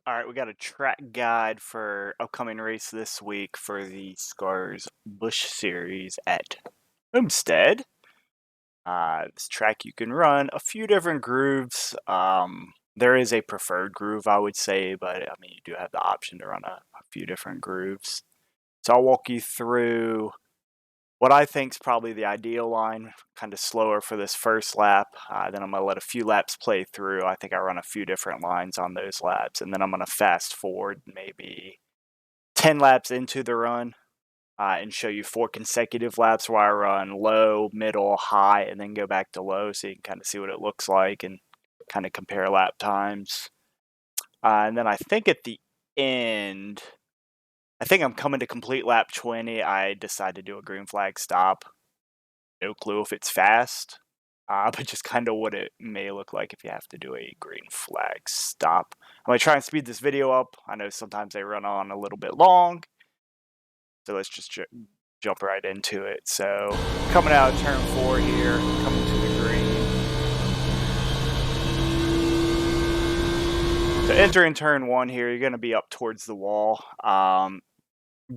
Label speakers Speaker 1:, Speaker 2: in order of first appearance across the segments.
Speaker 1: All right, we got a track guide for upcoming race this week for the Scars Bush Series at Homestead. This track you can run a few different grooves. There is a preferred groove, I would say, but I mean, you do have the option to run a few different grooves. So I'll walk you through what I think is probably the ideal line, kind of slower for this first lap. Then I'm going to let a few laps play through. I think I run a few different lines on those laps. And then I'm going to fast forward maybe 10 laps into the run and show you 4 consecutive laps where I run low, middle, high, and then go back to low so you can kind of see what it looks like and kind of compare lap times. And then I think at the end, I think I'm coming to complete lap 20. I decide to do a green flag stop. No clue if it's fast, but just kind of what it may look like if you have to do a green flag stop. I'm going to try and speed this video up. I know sometimes they run on a little bit long, so let's just jump right into it. So coming out of turn 4 here, coming to the green. So entering turn 1 here, you're going to be up towards the wall.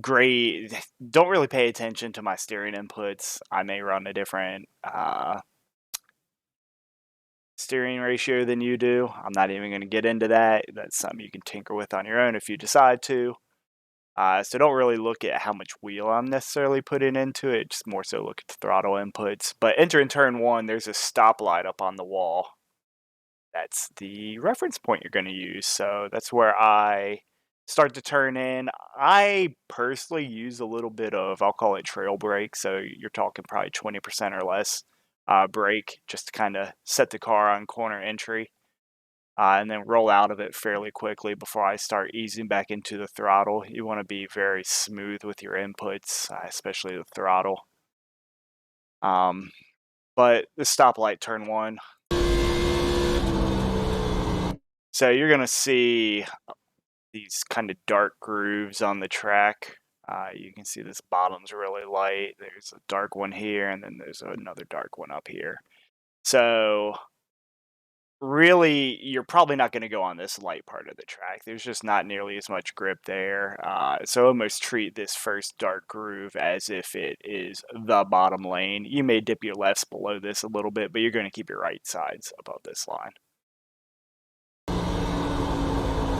Speaker 1: Great. Don't really pay attention to my steering inputs. I may run a different steering ratio than you do. I'm not even going to get into that. That's something you can tinker with on your own if you decide to. So don't really look at how much wheel I'm necessarily putting into it. Just more so look at the throttle inputs. But entering turn 1, there's a stoplight up on the wall. That's the reference point you're going to use. So that's where I start to turn in. I personally use a little bit of, I'll call it trail brake. So you're talking probably 20% or less brake just to kind of set the car on corner entry. And then roll out of it fairly quickly before I start easing back into the throttle. You want to be very smooth with your inputs, especially the throttle. But the stoplight turn 1. So you're going to see these kind of dark grooves on the track. You can see this bottom's really light. There's a dark one here, and then there's another dark one up here. So really, you're probably not going to go on this light part of the track. There's just not nearly as much grip there. So almost treat this first dark groove as if it is the bottom lane. You may dip your lefts below this a little bit, but you're going to keep your right sides above this line.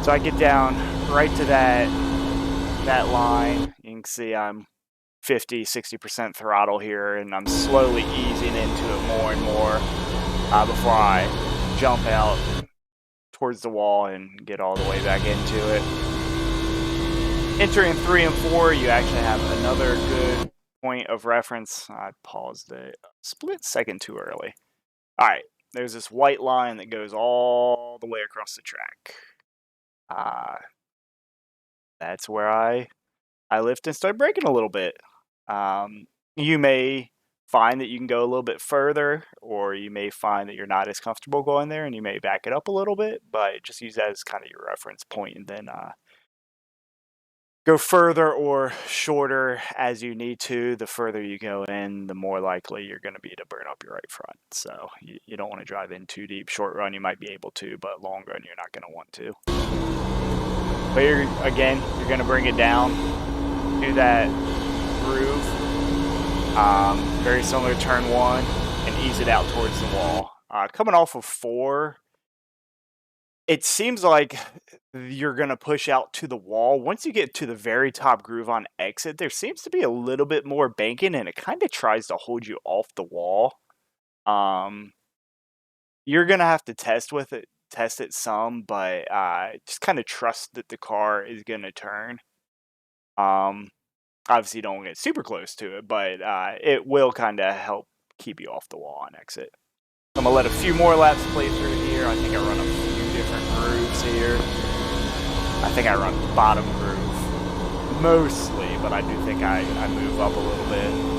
Speaker 1: So I get down right to that line. You can see I'm 50-60% throttle here, and I'm slowly easing into it more and more before I jump out towards the wall and get all the way back into it. Entering 3 and 4, you actually have another good point of reference. I paused it a split second too early. All right, there's this white line that goes all the way across the track. That's where I lift and start braking a little bit. You may find that you can go a little bit further, or you may find that you're not as comfortable going there and you may back it up a little bit, but just use that as kind of your reference point, and then go further or shorter as you need to. The further you go in, the more likely you're going to be to burn up your right front. So you don't want to drive in too deep. Short run you might be able to, but long run you're not going to want to. But you're going to bring it down to that groove, very similar to turn 1, and ease it out towards the wall. Coming off of 4, it seems like you're going to push out to the wall. Once you get to the very top groove on exit, there seems to be a little bit more banking, and it kind of tries to hold you off the wall. You're going to have to test it some, but just kind of trust that the car is going to turn. Obviously, don't get super close to it, but it will kind of help keep you off the wall on exit. I'm going to let a few more laps play through here. I think I run a few different grooves here. I think I run bottom groove mostly, but I do think I move up a little bit.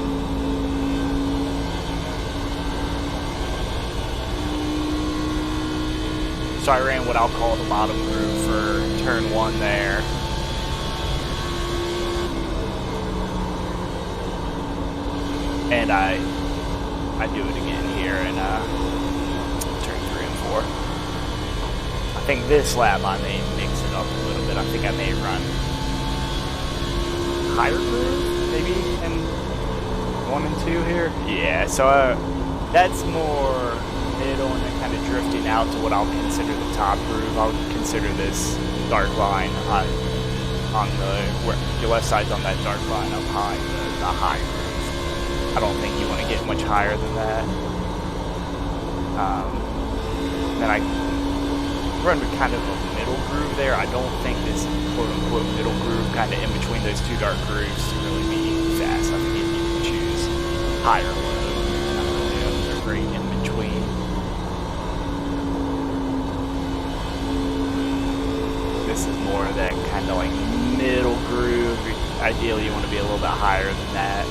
Speaker 1: So I ran what I'll call the bottom groove for turn 1 there. And I do it again here in turn 3 and 4. I think this lap I may mix it up a bit. I think I may run higher groove, maybe in 1 and 2 here. Yeah, so that's more middle and then kind of drifting out to what I'll consider the top groove. I'll consider this dark line on the where your left side's on that dark line up high, the high groove. I don't think you want to get much higher than that. Then I run with kind of a middle groove there. I don't think this quote-unquote middle groove kind of in between those two dark grooves to really be fast. I think you can choose higher or low. Not really a great in between. This is more of that kind of like middle groove. Ideally, you want to be a little bit higher than that.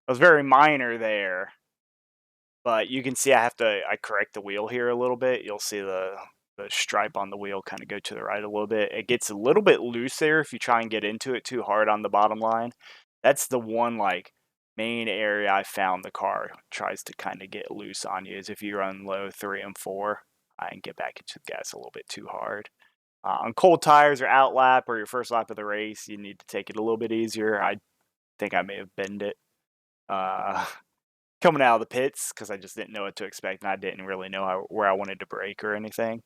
Speaker 1: It was very minor there, but you can see I correct the wheel here a little bit. You'll see the stripe on the wheel kind of go to the right a little bit. It gets a little bit loose there if you try and get into it too hard on the bottom line. That's the one like main area I found the car tries to kind of get loose on you, is if you run low 3 and 4 and get back into the gas a little bit too hard. On cold tires or out lap or your first lap of the race, you need to take it a little bit easier. I think I may have bent it coming out of the pits because I just didn't know what to expect and I didn't really know where I wanted to brake or anything.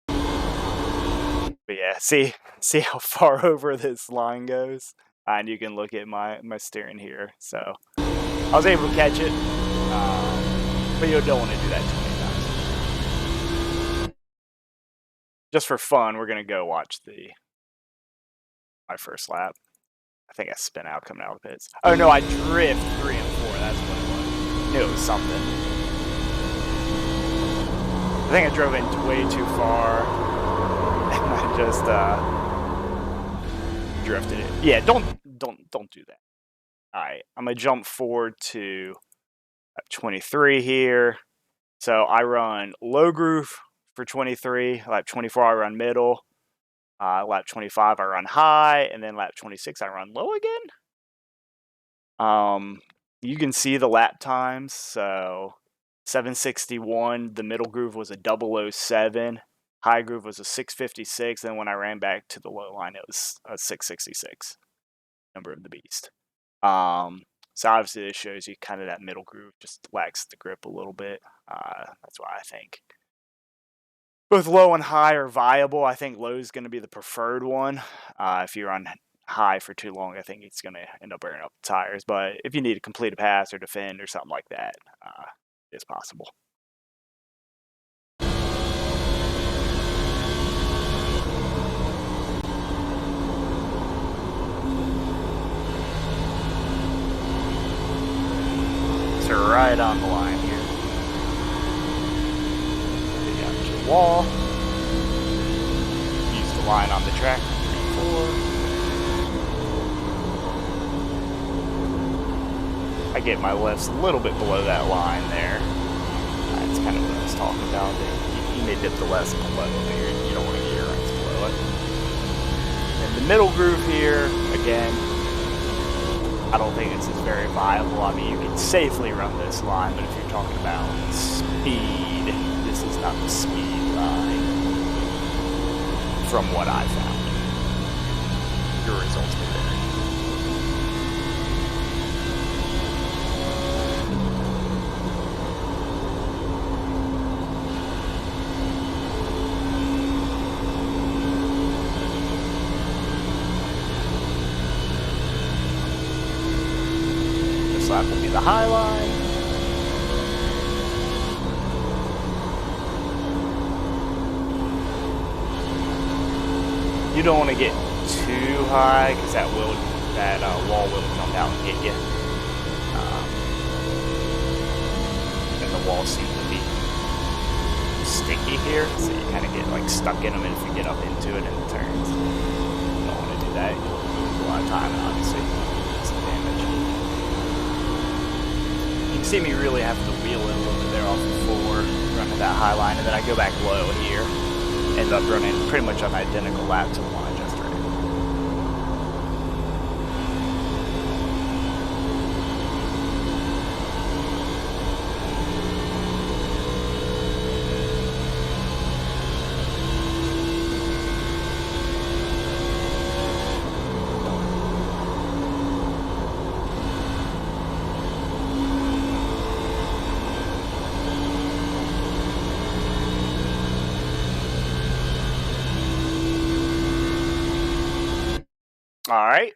Speaker 1: But yeah, see how far over this line goes, and you can look at my steering here. So I was able to catch it, but you don't want to do that too many times. Just for fun, we're gonna go watch my first lap. I think I spin out coming out of the pits. Oh no, I drift 3 and 4. That's what it was. I knew it was something. I think I drove in way too far. And I just drifted it. Yeah, don't do that. All right, I'm gonna jump forward to lap 23 here. So I run low groove for 23. Lap 24 I run middle. Lap 25 I run high, and then lap 26 I run low again. You can see the lap times. So 761, the middle groove was a 007, high groove was a 656, and when I ran back to the low line it was a 666, number of the beast. So obviously this shows you kind of that middle groove just lacks the grip a little bit. That's why I think both low and high are viable. I think low is going to be the preferred one. If you run high for too long, I think it's going to end up burning up the tires. But if you need to complete a pass or defend or something like that, it's possible. So right on the line here. Wall. Use the line on the track. 3 and 4. I get my lefts a little bit below that line there. That's kind of what I was talking about. You may dip the lefts below here. You don't want to get your rights below it. And the middle groove here, again, I don't think this is very viable. I mean, you can safely run this line, but if you're talking about speed, this is not the speed line from what I found. Your results may vary. This lap will be the high line. You don't want to get too high because that wall will jump out and hit you. And the walls seem to be sticky here, so you kind of get like stuck in them if you get up into it in the turns. You don't want to do that. You'll lose a lot of time and obviously some damage. You can see me really have to wheel it a little bit there off the floor, running that high line, and then I go back low here. End up running pretty much an identical lap to the one I just All right.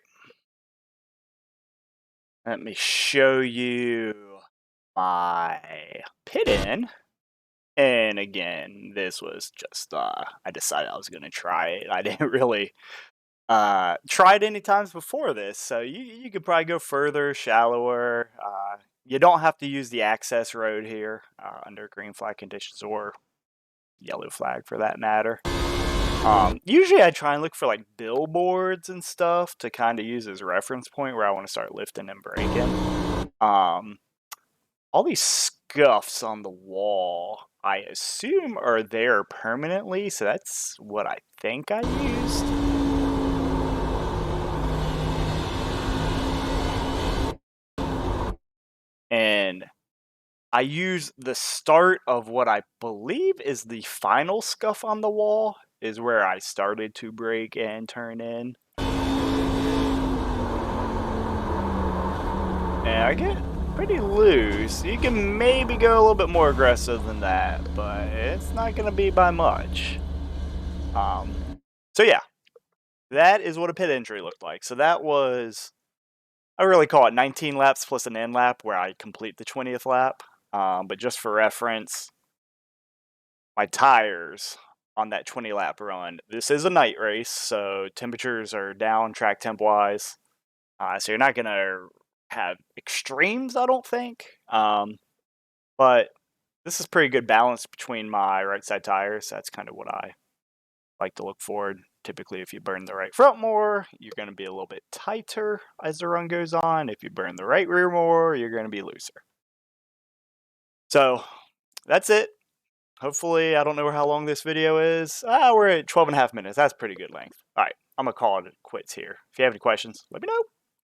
Speaker 1: Let me show you my pit in. And again, this was just, I decided I was going to try it. I didn't really try it any times before this. So you could probably go further, shallower. You don't have to use the access road here under green flag conditions or yellow flag for that matter. Usually I try and look for like billboards and stuff to kind of use as a reference point where I want to start lifting and braking. All these scuffs on the wall, I assume are there permanently, so that's what I think I used. And I use the start of what I believe is the final scuff on the wall is where I started to brake and turn in. And I get pretty loose. You can maybe go a little bit more aggressive than that, but it's not going to be by much. So yeah, that is what a pit entry looked like. So that was, I really call it 19 laps plus an end lap where I complete the 20th lap. But just for reference, my tires on that 20 lap run, this is a night race, so temperatures are down track temp wise. So you're not going to have extremes, I don't think. But this is pretty good balance between my right side tires. That's kind of what I like to look forward. Typically, if you burn the right front more, you're going to be a little bit tighter as the run goes on. If you burn the right rear more, you're going to be looser. So that's it. Hopefully, I don't know how long this video is. We're at 12 and a half minutes. That's pretty good length. All right, I'm going to call it quits here. If you have any questions, let me know.